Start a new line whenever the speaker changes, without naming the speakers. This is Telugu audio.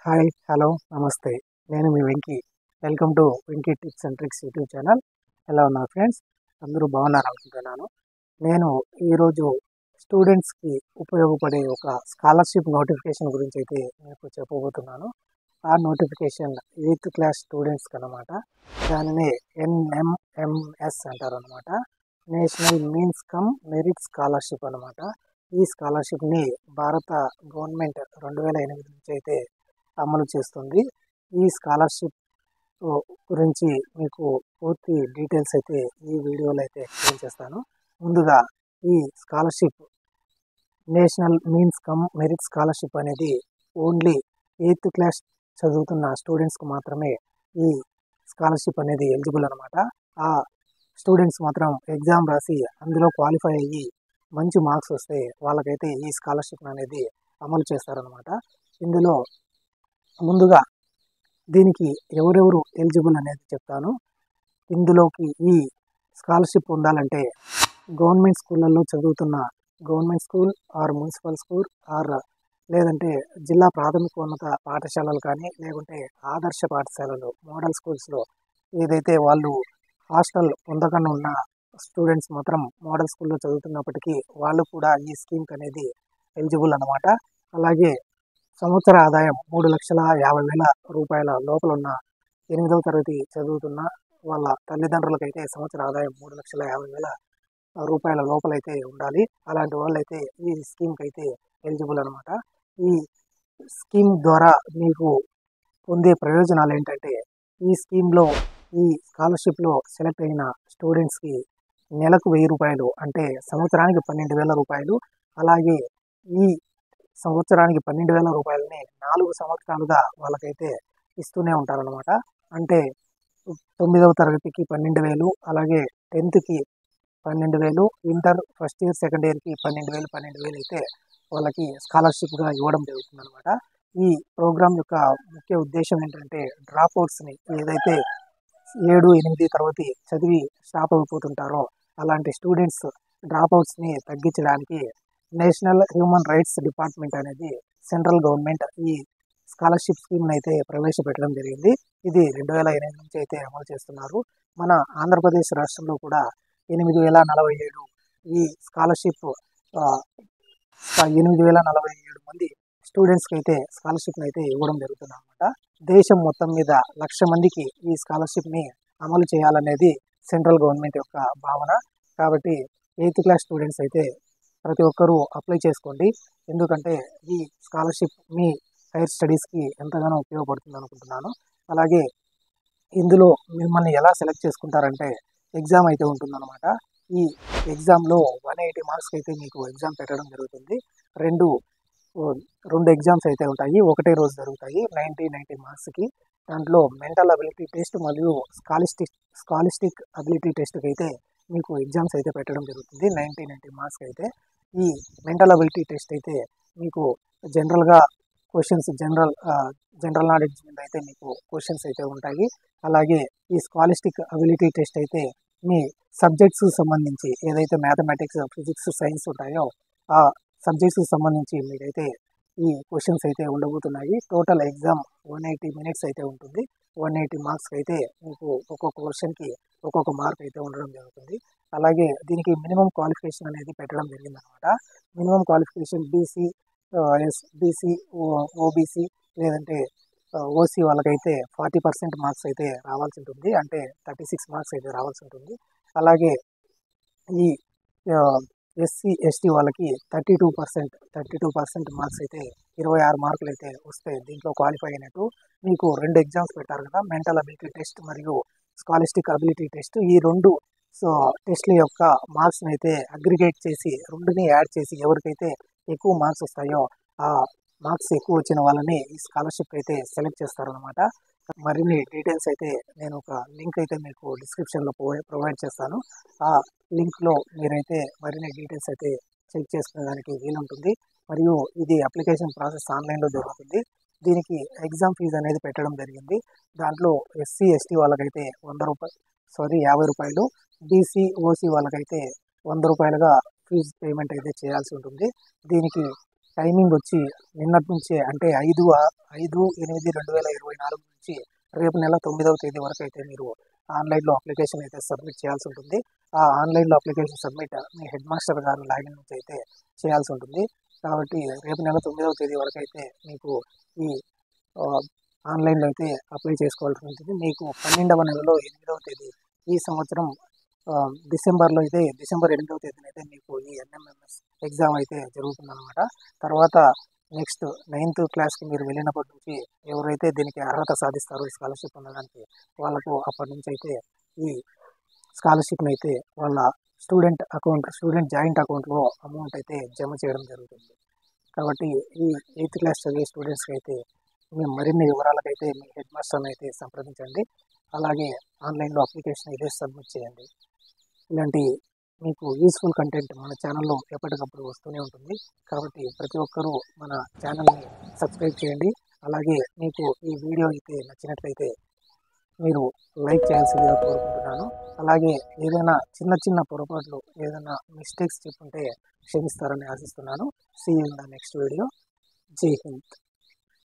హాయ్, హలో, నమస్తే. నేను మీ Venky. Welcome to Venky tips and tricks YouTube channel. ఎలా ఉన్నారు ఫ్రెండ్స్? అందరూ బాగున్నారనుకుంటున్నాను. నేను ఈరోజు స్టూడెంట్స్‌కి ఉపయోగపడే ఒక స్కాలర్‌షిప్ నోటిఫికేషన్ గురించైతే మీకు చెప్పబోతున్నాను. ఆ నోటిఫికేషన్ 8థ్ క్లాస్ స్టూడెంట్స్‌కనమాట. దానినే ఎన్ఎంఎంఎస్ అంటారనమాట. National means come merit scholarship అనమాట. ఈ స్కాలర్‌షిప్‌ని భారత గవర్నమెంట్ 2008 నుంచి అయితే అమలు చేస్తుంది. ఈ స్కాలర్‌షిప్ గురించి మీకు పూర్తి డీటెయిల్స్ అయితే ఈ వీడియోలో అయితే ఎక్స్‌ప్లెయిన్ చేస్తాను. ముందుగా ఈ scholarship national means come merit scholarship అనేది ఓన్లీ 8థ్ క్లాస్ చదువుతున్న స్టూడెంట్స్‌కి మాత్రమే ఈ స్కాలర్‌షిప్ అనేది ఎలిజిబుల్ అనమాట. ఆ స్టూడెంట్స్ మాత్రం ఎగ్జామ్ రాసి అందులో క్వాలిఫై అయ్యి మంచి మార్క్స్ వస్తే వాళ్ళకైతే ఈ స్కాలర్‌షిప్ అనేది అమలు చేస్తారనమాట. ఇందులో ముందుగా దీనికి ఎవరెవరు ఎలిజిబుల్ అనేది చెప్తాను. ఇందులోకి ఈ స్కాలర్‌షిప్ పొందాలంటే గవర్నమెంట్ స్కూళ్ళల్లో చదువుతున్న government school or municipal school or లేదంటే జిల్లా ప్రాథమికోన్నత పాఠశాలలు కానీ లేకుంటే ఆదర్శ పాఠశాలలు మోడల్ స్కూల్స్‌లో ఏదైతే వాళ్ళు హాస్టల్ పొందకుండా ఉన్న స్టూడెంట్స్ మాత్రం మోడల్ స్కూల్‌లో చదువుతున్నప్పటికీ వాళ్ళు కూడా ఈ స్కీమ్‌కి అనేది ఎలిజిబుల్ అనమాట. అలాగే సంవత్సర ఆదాయం 3,50,000 లోపల ఉన్న 8వ తరగతి చదువుతున్న వాళ్ళ తల్లిదండ్రులకైతే సంవత్సర ఆదాయం 3,50,000 లోపలైతే ఉండాలి. అలాంటి వాళ్ళైతే ఈ స్కీమ్‌కి అయితే ఎలిజిబుల్ అనమాట. ఈ స్కీమ్ ద్వారా మీకు పొందే ప్రయోజనాలు ఏంటంటే ఈ స్కీమ్‌లో ఈ స్కాలర్‌షిప్‌లో సెలెక్ట్ అయిన స్టూడెంట్స్‌కి నెలకు రూ. 1,000 అంటే సంవత్సరానికి రూ. 12,000. అలాగే ఈ సంవత్సరానికి రూ. 12,000ని 4 సంవత్సరాలుగా వాళ్ళకైతే ఇస్తూనే ఉంటారనమాట. అంటే 9వ తరగతికి 12,000, అలాగే 10థ్‌కి 12,000, ఇంటర్ ఫస్ట్ ఇయర్, సెకండ్ ఇయర్‌కి 12,000 అయితే వాళ్ళకి స్కాలర్‌షిప్‌గా ఇవ్వడం జరుగుతుందనమాట. ఈ ప్రోగ్రామ్ యొక్క ముఖ్య ఉద్దేశం ఏంటంటే డ్రాప్ అవుట్స్‌ని ఏదైతే 7, 8 తరగతి చదివి స్టాప్ అయిపోతుంటారో అలాంటి స్టూడెంట్స్ డ్రాప్ అవుట్స్‌ని తగ్గించడానికి నేషనల్ హ్యూమన్ రైట్స్ డిపార్ట్మెంట్ అనేది సెంట్రల్ గవర్నమెంట్ ఈ స్కాలర్‌షిప్ స్కీమ్‌ని అయితే ప్రవేశపెట్టడం జరిగింది. ఇది 2008 నుంచి అయితే అమలు చేస్తున్నారు. మన ఆంధ్రప్రదేశ్ రాష్ట్రంలో కూడా 8,047 ఈ స్కాలర్‌షిప్ 8,047 మంది స్టూడెంట్స్‌కి అయితే స్కాలర్‌షిప్‌ని అయితే ఇవ్వడం జరుగుతుందన్నమాట. దేశం మొత్తం మీద 1,00,000 మందికి ఈ స్కాలర్‌షిప్‌ని అమలు చేయాలనేది సెంట్రల్ గవర్నమెంట్ యొక్క భావన. కాబట్టి 8థ్ క్లాస్ స్టూడెంట్స్ అయితే ప్రతి ఒక్కరూ అప్లై చేసుకోండి. ఎందుకంటే ఈ స్కాలర్‌షిప్ మీ హైర్ స్టడీస్‌కి ఎంతగానో ఉపయోగపడుతుంది అనుకుంటున్నాను. అలాగే ఇందులో మిమ్మల్ని ఎలా సెలెక్ట్ చేసుకుంటారంటే ఎగ్జామ్ అయితే ఉంటుందన్నమాట. ఈ ఎగ్జామ్‌లో 180 మార్క్స్‌కి అయితే మీకు ఎగ్జామ్ పెట్టడం జరుగుతుంది. రెండు 2 ఎగ్జామ్స్ అయితే ఉంటాయి. ఒకటే రోజు జరుగుతాయి. 90 మార్క్స్‌కి. దాంట్లో మెంటల్ అబిలిటీ టెస్ట్ మరియు స్కాలిస్టిక్ అబిలిటీ టెస్ట్‌కి అయితే మీకు ఎగ్జామ్స్ అయితే పెట్టడం జరుగుతుంది. 90 మార్క్స్‌కి అయితే. ఈ మెంటల్ అబిలిటీ టెస్ట్ అయితే మీకు జనరల్‌గా క్వెషన్స్ జనరల్ నాలెడ్జ్ మీద అయితే మీకు క్వెషన్స్ అయితే ఉంటాయి. అలాగే ఈ స్కాలిస్టిక్ అబిలిటీ టెస్ట్ అయితే మీ సబ్జెక్ట్స్‌కి సంబంధించి ఏదైతే మ్యాథమెటిక్స్, ఫిజిక్స్, సైన్స్ ఉంటాయో ఆ సబ్జెక్ట్స్‌కి సంబంధించి మీరైతే ఈ క్వెషన్స్ అయితే ఉండబోతున్నాయి. టోటల్ ఎగ్జామ్ 180 మినిట్స్ అయితే ఉంటుంది. 180 మార్క్స్‌కి అయితే మీకు ఒక్కొక్క క్వెషన్‌కి ఒక్కొక్క మార్క్ అయితే ఉండడం జరుగుతుంది. అలాగే దీనికి మినిమమ్ క్వాలిఫికేషన్ అనేది పెట్టడం జరిగిందనమాట. మినిమమ్ క్వాలిఫికేషన్ బీసీ, ఓబీసీ లేదంటే ఓసీ వాళ్ళకైతే 40% మార్క్స్ అయితే రావాల్సి ఉంటుంది. అంటే 36 మార్క్స్ అయితే రావాల్సి ఉంటుంది. అలాగే ఈ ఎస్సీ, ఎస్టీ వాళ్ళకి 32% మార్క్స్ అయితే 26 మార్కులు అయితే వస్తే దీంట్లో క్వాలిఫై అయినట్టు. మీకు 2 ఎగ్జామ్స్ పెట్టారు కదా, మెంటల్ అబిలిటీ టెస్ట్ మరియు స్కాలిస్టిక్ అబిలిటీ టెస్ట్. ఈ 2 టెస్ట్ల యొక్క మార్క్స్‌ని అయితే అగ్రిగేట్ చేసి 2ని యాడ్ చేసి ఎవరికైతే ఎక్కువ మార్క్స్ వస్తాయో ఆ మార్క్స్ ఎక్కువ వచ్చిన వాళ్ళని ఈ స్కాలర్‌షిప్ అయితే సెలెక్ట్ చేస్తారనమాట. మరిన్ని డీటెయిల్స్ అయితే నేను ఒక లింక్ అయితే మీకు డిస్క్రిప్షన్‌లో ప్రొవైడ్ చేస్తాను. ఆ లింక్‌లో మీరైతే మరిన్ని డీటెయిల్స్ అయితే చెక్ చేసుకునేదానికి వీలుంటుంది. మరియు ఇది అప్లికేషన్ ప్రాసెస్ ఆన్‌లైన్‌లో జరుగుతుంది. దీనికి ఎగ్జామ్ ఫీజు అనేది పెట్టడం జరిగింది. దాంట్లో ఎస్సీ, ఎస్టీ వాళ్ళకైతే రూ. 50, బీసీ, ఓసీ వాళ్ళకైతే రూ. 100గా ఫీజు పేమెంట్ అయితే చేయాల్సి ఉంటుంది. దీనికి టైమింగ్ వచ్చి నిన్నటి నుంచే అంటే 5/8/2024 నుంచి రేపు నెల 9వ తేదీ వరకు అయితే మీరు ఆన్లైన్లో అప్లికేషన్ అయితే సబ్మిట్ చేయాల్సి ఉంటుంది. ఆ ఆన్లైన్లో అప్లికేషన్ సబ్మిట్ మీ హెడ్ మాస్టర్ గారు లాగిన్ నుంచి అయితే చేయాల్సి ఉంటుంది. కాబట్టి రేపు నెల 9వ తేదీ వరకు అయితే మీకు ఈ ఆన్లైన్లో అయితే అప్లై చేసుకోవాల్సి ఉంటుంది. మీకు 12వ నెలలో 8వ తేదీ ఈ సంవత్సరం డిసెంబర్లో అయితే డిసెంబర్ 8వ తేదీన అయితే మీకు ఈ ఎన్ఎంఎంఎస్ ఎగ్జామ్ అయితే జరుగుతుందన్నమాట. తర్వాత నెక్స్ట్ 9th క్లాస్కి మీరు వెళ్ళినప్పటి నుంచి ఎవరైతే దీనికి అర్హత సాధిస్తారో ఈ స్కాలర్షిప్ పొందడానికి వాళ్ళకు అప్పటి నుంచి అయితే ఈ స్కాలర్షిప్ని అయితే వాళ్ళ స్టూడెంట్ జాయింట్ అకౌంట్లో అమౌంట్ అయితే జమ చేయడం జరుగుతుంది. కాబట్టి ఈ 8th క్లాస్ చదివే స్టూడెంట్స్కి అయితే మేము మరిన్ని వివరాలకైతే మీ హెడ్ మాస్టర్ని అయితే సంప్రదించండి. అలాగే ఆన్లైన్లో అప్లికేషన్ అయితే సబ్మిట్ చేయండి. ఇలాంటి మీకు యూస్ఫుల్ కంటెంట్ మన ఛానల్లో ఎప్పటికప్పుడు వస్తూనే ఉంటుంది. కాబట్టి ప్రతి ఒక్కరూ మన ఛానల్ని సబ్స్క్రైబ్ చేయండి. అలాగే మీకు ఈ వీడియో అయితే నచ్చినట్లయితే మీరు లైక్ చేయాల్సిందిగా కోరుకుంటున్నాను. అలాగే ఏదైనా చిన్న పొరపాట్లు ఏదైనా మిస్టేక్స్ చెప్పుంటే క్షమిస్తారని ఆశిస్తున్నాను. See you in the next video. జై హింద్.